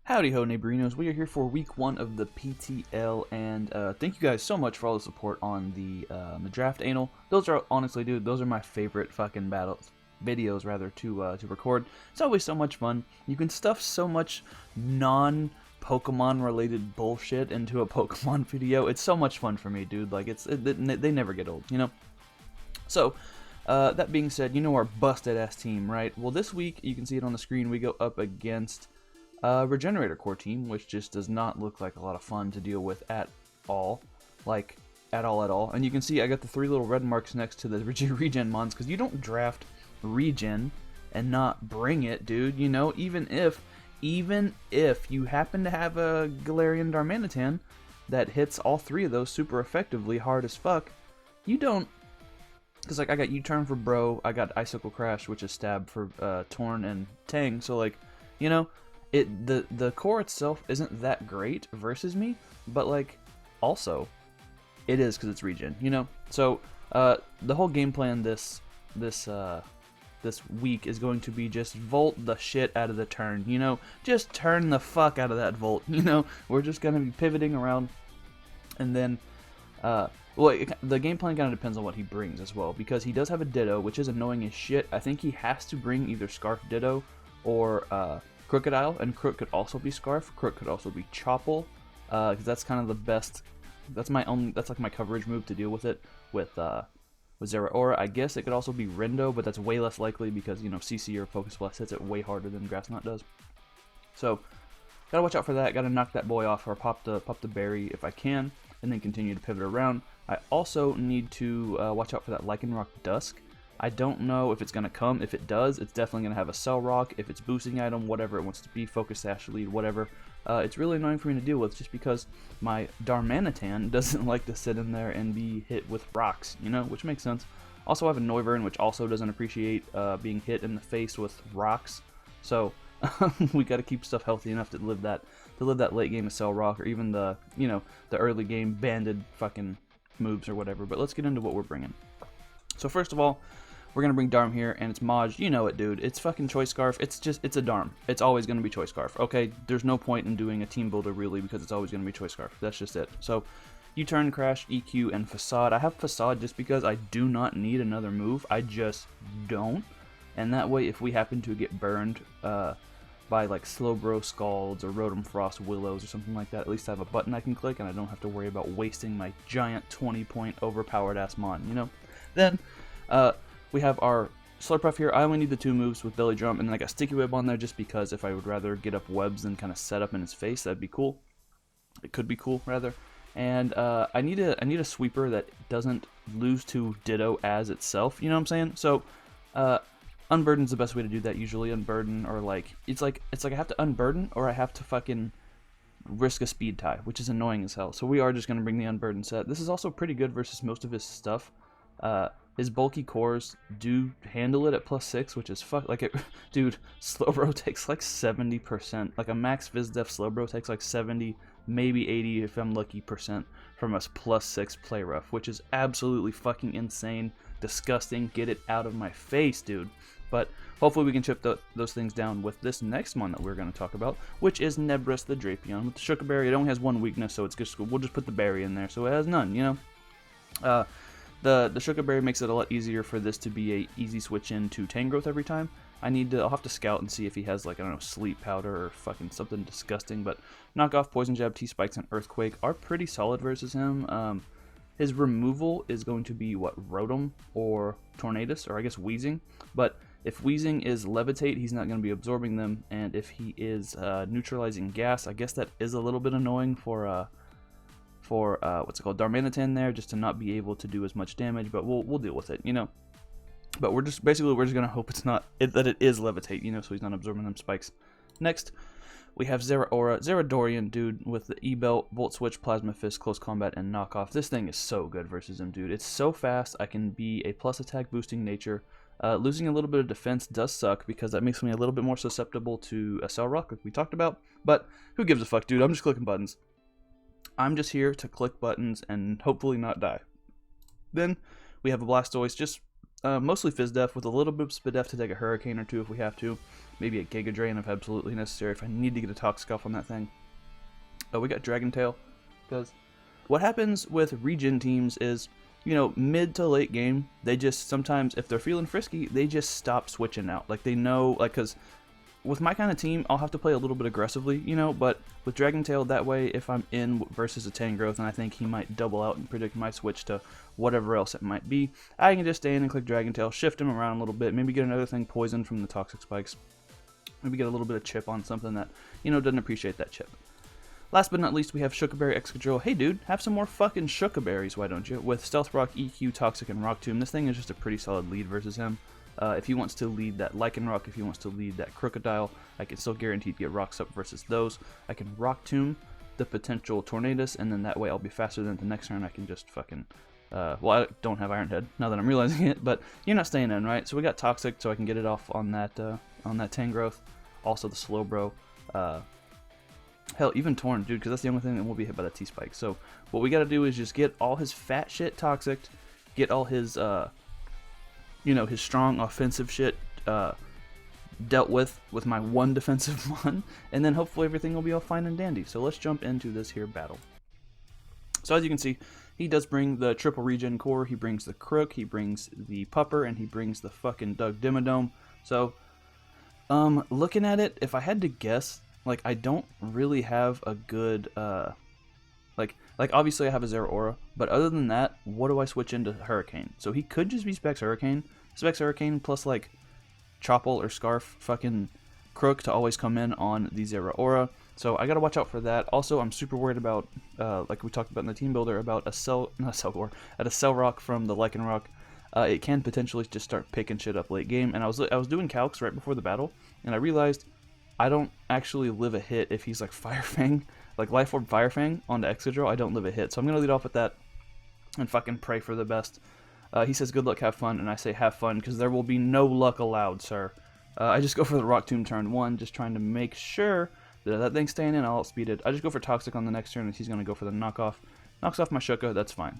Howdy ho, neighborinos. We are here for week 1 of the PTL, and thank you guys so much for all the support on the draft anal. Those are, honestly, dude, those are my favorite fucking videos rather to record. It's always so much fun. You can stuff so much non-Pokemon related bullshit into a Pokemon video. It's so much fun for me, dude. Like, they never get old, you know? So, that being said, you know our busted ass team, right? Well, this week, you can see it on the screen, we go up against Regenerator core team, which just does not look like a lot of fun to deal with at all. Like, at all. And you can see I got the 3 little red marks next to the regen mons, because you don't draft regen and not bring it, dude. You know, even if you happen to have a Galarian Darmanitan that hits all 3 of those super effectively hard as fuck, you don't. Because, like, I got U-Turn for Bro, I got Icicle Crash, which is Stab for Torn and Tang, so, like, you know, the core itself isn't that great versus me, but like also it is because it's regen, you know. So the whole game plan this week is going to be just volt the shit out of the turn, you know, just turn the fuck out of that volt, you know. We're just gonna be pivoting around, and then well, the game plan kind of depends on what he brings as well, because he does have a Ditto, which is annoying as shit. I think he has to bring either Scarf Ditto or Crocodile, and Crook could also be Scarf. Crook could also be Chople, because that's kind of the best. That's like my coverage move to deal with it with Zeraora. I guess it could also be Rindo, but that's way less likely because, you know, CC or Focus Blast hits it way harder than Grass Knot does. So gotta watch out for that. Gotta knock that boy off or pop the berry if I can, and then continue to pivot around. I also need to watch out for that Lycanroc Dusk. I don't know if it's going to come. If it does, it's definitely going to have a Cell Rock. If it's boosting item, whatever it wants to be, Focus Sash Lead, whatever. It's really annoying for me to deal with just because my Darmanitan doesn't like to sit in there and be hit with rocks, you know, which makes sense. Also, I have a Noivern, which also doesn't appreciate being hit in the face with rocks. So we got to keep stuff healthy enough to live that late game of Cell Rock, or even the, you know, the early game banded fucking moves or whatever. But let's get into what we're bringing. So first of all, we're going to bring Darm here, and it's Maj. You know it, dude. It's fucking Choice Scarf. It's a Darm. It's always going to be Choice Scarf, okay? There's no point in doing a team builder, really, because it's always going to be Choice Scarf. That's just it. So, U-Turn, Crash, EQ, and Facade. I have Facade just because I do not need another move. I just don't. And that way, if we happen to get burned by, like, Slowbro Scalds or Rotom Frost Willows or something like that, at least I have a button I can click, and I don't have to worry about wasting my giant 20-point overpowered-ass mon, you know? Then, we have our Slurpuff here. I only need the 2 moves with Belly Drum, and then I got Sticky Web on there just because if I would rather get up webs than kind of set up in his face, that'd be cool. It could be cool, rather. And I need a sweeper that doesn't lose to Ditto as itself, you know what I'm saying? So, Unburden's the best way to do that usually. Unburden, or like, it's like I have to Unburden, or I have to fucking risk a Speed Tie, which is annoying as hell. So we are just going to bring the Unburden set. This is also pretty good versus most of his stuff. His bulky cores do handle it at +6, which is like it, dude. Slowbro takes like 70%, like a max Vizdef Slowbro takes like 70, maybe 80 if I'm lucky percent from a +6 play rough, which is absolutely fucking insane, disgusting. Get it out of my face, dude. But hopefully we can chip those things down with this next one that we're going to talk about, which is Nebris the Drapion. With the Sugar Berry, it only has 1 weakness, so it's just, we'll just put the berry in there, so it has none, you know. The Sugar Berry makes it a lot easier for this to be a easy switch into Tangrowth every time. I'll have to scout and see if he has, like, I don't know, Sleep Powder or fucking something disgusting, but Knockoff, Poison Jab, T-Spikes, and Earthquake are pretty solid versus him. His removal is going to be, what, Rotom or Tornadus, or I guess Weezing, but if Weezing is Levitate, he's not going to be absorbing them, and if he is neutralizing Gas, I guess that is a little bit annoying for what's it called, Darmanitan there, just to not be able to do as much damage, but we'll deal with it, you know. But we're just gonna hope that it is Levitate, you know, so he's not absorbing them spikes. Next, we have Zeradorian, dude, with the E-Belt, Volt Switch, Plasma Fist, Close Combat, and Knockoff. This thing is so good versus him, dude. It's so fast. I can be a plus attack boosting nature. Losing a little bit of defense does suck because that makes me a little bit more susceptible to a Cell Rock, like we talked about. But who gives a fuck, dude? I'm just clicking buttons. I'm just here to click buttons and hopefully not die. Then we have a Blastoise, just Mostly Fizdef with a little bit of Spidef to take a Hurricane or two if we have to. Maybe a Giga Drain if absolutely necessary, if I need to get a Toxic off on that thing. We got Dragon Tail, because what happens with regen teams is, you know, mid to late game, they just sometimes, if they're feeling frisky, they just stop switching out. Like, they know, like, because with my kind of team, I'll have to play a little bit aggressively, you know, but with Dragon Tail, that way, if I'm in versus a Tangrowth, and I think he might double out and predict my switch to whatever else it might be, I can just stay in and click Dragon Tail, shift him around a little bit, maybe get another thing poisoned from the Toxic Spikes, maybe get a little bit of chip on something that, you know, doesn't appreciate that chip. Last but not least, we have Shukaberry Excadrill. Hey dude, have some more fucking Shukaberries, why don't you? With Stealth Rock, EQ, Toxic, and Rock Tomb, this thing is just a pretty solid lead versus him. If he wants to lead that Lycanroc, if he wants to lead that Crocodile, I can still guarantee to get rocks up versus those. I can Rock Tomb the potential Tornadus, and then that way I'll be faster than the next turn. I can just fucking... well, I don't have Iron Head, now that I'm realizing it, but you're not staying in, right? So we got Toxic, so I can get it off on that Tangrowth. Also the Slowbro. Hell, even Torn, dude, because that's the only thing that won't be hit by the T-Spike. So what we got to do is just get all his fat shit Toxic, get all his... you know, his strong offensive shit dealt with my one defensive one, and then hopefully everything will be all fine and dandy. So let's jump into this here battle. So as you can see, he does bring the triple regen core, he brings the Crook, he brings the Pupper, and he brings the fucking Doug Dimmadome. So, looking at it, if I had to guess, like, I don't really have a good, like obviously I have a Zeraora, but other than that, what do I switch into Hurricane? So he could just be Specs Hurricane plus like Chople or Scarf fucking Crook to always come in on the Zeraora. So I gotta watch out for that. Also, I'm super worried about, like we talked about in the team builder, about a Cell Rock from the Lycanroc. It can potentially just start picking shit up late game. And I was doing calcs right before the battle, and I realized I don't actually live a hit if he's like Fire Fang. Like Life Orb Fire Fang onto Excadrill, I don't live a hit. So I'm going to lead off with that and fucking pray for the best. He says good luck, have fun, and I say have fun because there will be no luck allowed, sir. I just go for the Rock Tomb turn 1, just trying to make sure that that thing's staying in, I'll outspeed it. I just go for Toxic on the next turn, and he's going to go for the knockoff. Knocks off my Shuka, that's fine.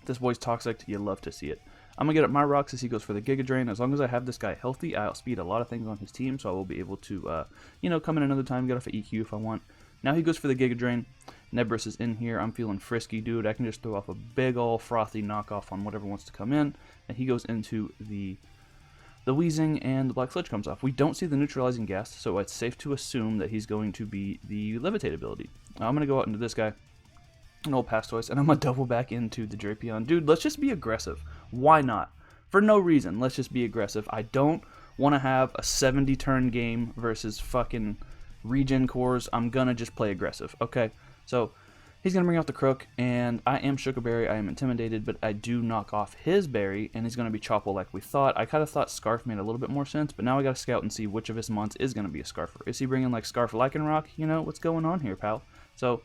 This boy's Toxic, you love to see it. I'm going to get up my rocks as he goes for the Giga Drain. As long as I have this guy healthy, I outspeed a lot of things on his team, so I will be able to, you know, come in another time, get off an EQ if I want. Now he goes for the Giga Drain. Nebrus is in here. I'm feeling frisky, dude. I can just throw off a big ol' frothy knockoff on whatever wants to come in. And he goes into the Weezing, and the Black Sludge comes off. We don't see the neutralizing gas, so it's safe to assume that he's going to be the Levitate ability. I'm going to go out into this guy, an old Pastoise, and I'm going to double back into the Drapion. Dude, let's just be aggressive. Why not? For no reason, let's just be aggressive. I don't want to have a 70-turn game versus fucking regen cores. I'm going to just play aggressive. Okay, so he's going to bring out the Crook, and I am Shukaberry. I am intimidated, but I do knock off his berry, and he's going to be Chople like we thought. I kind of thought Scarf made a little bit more sense, but now I got to scout and see which of his mons is going to be a Scarfer. Is he bringing like Scarf Lycanroc? You know, what's going on here, pal? So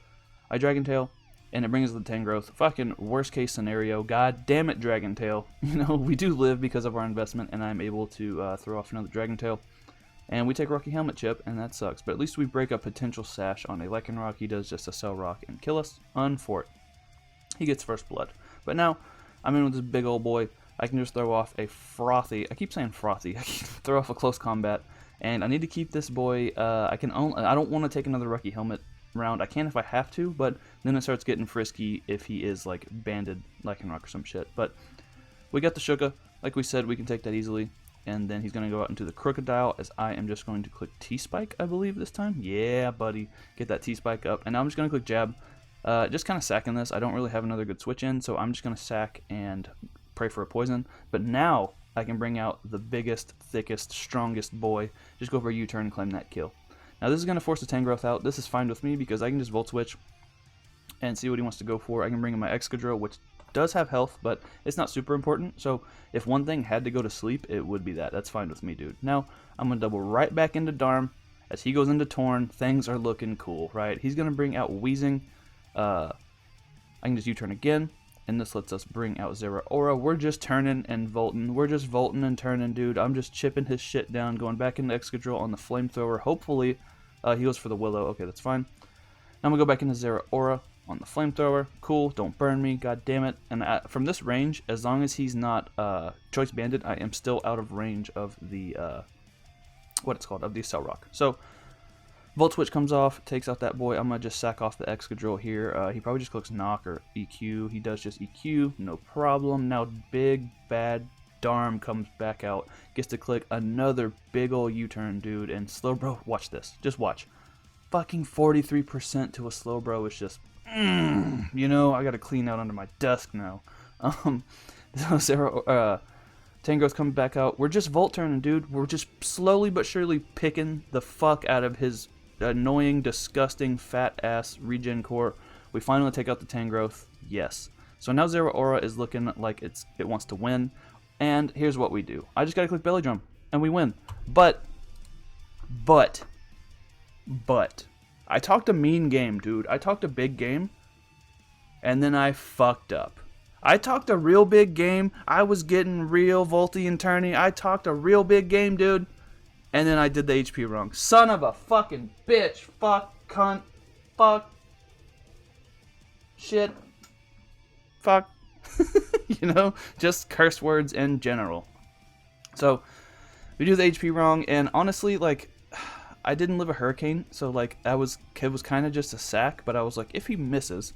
I Dragon Tail, and it brings the Tangrowth. Fucking worst case scenario. God damn it, Dragon Tail. You know, we do live because of our investment, and I'm able to throw off another Dragon Tail. And we take Rocky Helmet Chip, and that sucks. But at least we break a potential sash on a Lycanroc. He does just a Cell Rock and kill us. Unfort. He gets first blood. But now, I'm in with this big old boy. I can just throw off a frothy. I keep saying frothy. I can throw off a close combat. And I need to keep this boy. I don't want to take another Rocky Helmet round. I can if I have to, but then it starts getting frisky if he is like banded Lycanroc or some shit. But we got the Shuka. Like we said, we can take that easily. And then he's going to go out into the Crocodile, as I am just going to click T-Spike, I believe, this time. Yeah, buddy. Get that T-Spike up. And now I'm just going to click Jab. Just kind of sacking this. I don't really have another good switch in, so I'm just going to sack and pray for a poison. But now I can bring out the biggest, thickest, strongest boy. Just go for a U-turn and claim that kill. Now this is going to force the Tangrowth out. This is fine with me because I can just Volt Switch and see what he wants to go for. I can bring in my Excadrill, which does have health, but it's not super important. So if one thing had to go to sleep, it would be that. That's fine with me, dude. Now I'm going to double right back into Darm. As he goes into Torn, things are looking cool, right? He's going to bring out Weezing. I can just U-turn again, and this lets us bring out Zeraora. We're just turning and vaulting. We're just vaulting and turning, dude. I'm just chipping his shit down, going back into Excadrill on the Flamethrower. Hopefully, he goes for the Willow. Okay, that's fine. Now I'm going to go back into Zeraora on the flamethrower. Cool, don't burn me, god damn it. And from this range, as long as he's not choice banded, I am still out of range of the what it's called, of the Cell Rock. So Volt Switch comes off, takes out that boy. I'm gonna just sack off the Excadrill here. He probably just clicks knock or EQ. He does just EQ, no problem. Now big bad Darm comes back out, gets to click another big ol' U-turn, dude. And Slowbro, watch this, just watch. Fucking 43% to a Slowbro is just, you know, I gotta clean out under my desk now. So Sarah, Tangrowth comes back out. We're just Volt turning, dude. We're just slowly but surely picking the fuck out of his annoying, disgusting, fat ass regen core. We finally take out the Tangrowth. Yes. So now Zeraora is looking like it wants to win. And here's what we do. I just gotta click Belly Drum, and we win. But, I talked a mean game, dude. I talked a big game, and then I fucked up. I talked a real big game. I was getting real Volty and Turny. I talked a real big game, dude, and then I did the HP wrong. Son of a fucking bitch. Fuck, cunt, fuck, shit, fuck. You know, just curse words in general. So we do the HP wrong, and honestly, like, I didn't live a Hurricane, so like it was kind of just a sack. But I was like, if he misses,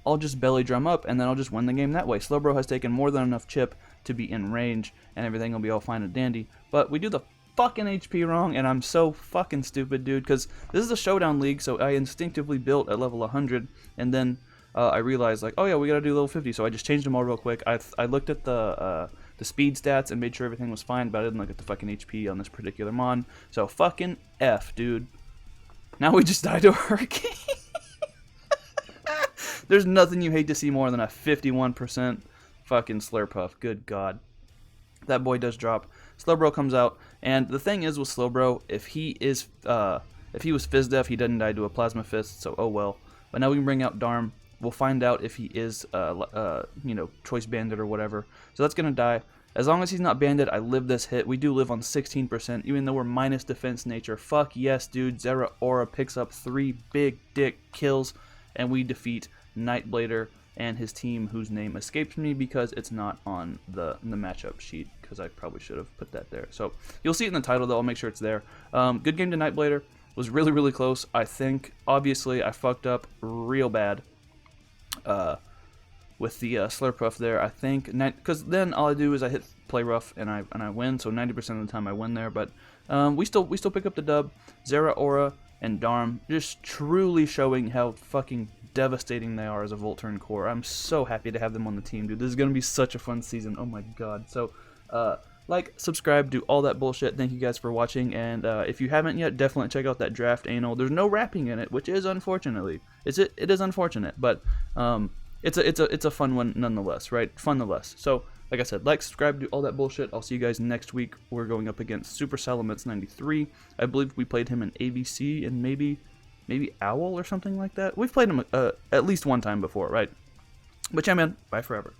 I'll just Belly Drum up, and then I'll just win the game that way. Slowbro has taken more than enough chip to be in range, and everything will be all fine and dandy. But we do the fucking HP wrong, and I'm so fucking stupid, dude, because this is a showdown league, so I instinctively built at level 100, and then I realized, like, oh yeah, we gotta do level 50, so I just changed them all real quick. I looked at the speed stats and made sure everything was fine, but I didn't look at the fucking HP on this particular mon. So fucking F, dude. Now we just died to a Hurricane. There's nothing you hate to see more than a 51% fucking Slurpuff. Good God. That boy does drop. Slowbro comes out, and the thing is with Slowbro, if he was Fizz Def, he doesn't die to a Plasma Fist, so oh well. But now we can bring out Darm. We'll find out if he is, you know, choice banded or whatever. So that's going to die. As long as he's not banded, I live this hit. We do live on 16%, even though we're minus defense nature. Fuck yes, dude. Zeraora picks up 3 big dick kills, and we defeat Knightblader and his team, whose name escapes me because it's not on the matchup sheet, because I probably should have put that there. So you'll see it in the title, though. I'll make sure it's there. Good game to Knightblader. Was really, really close. I think, obviously, I fucked up real bad with the Slurpuff there. I think, because then all I do is I hit play rough and I win. So 90% of the time I win there. But we still pick up the dub. Zeraora and Darm just truly showing how fucking devastating they are as a Volt Turn core. I'm so happy to have them on the team, dude. This is gonna be such a fun season. Oh my god. So like, subscribe, do all that bullshit. Thank you guys for watching, and if you haven't yet, definitely check out that draft anal. There's no rapping in it, which is unfortunately, it is unfortunate, but it's a fun one nonetheless, right? Fun nonetheless. So like I said, like, subscribe, do all that bullshit. I'll see you guys next week. We're going up against Super Salamence 93. I believe we played him in ABC and maybe Owl or something like that. We've played him at least one time before, right? But yeah, man, bye forever.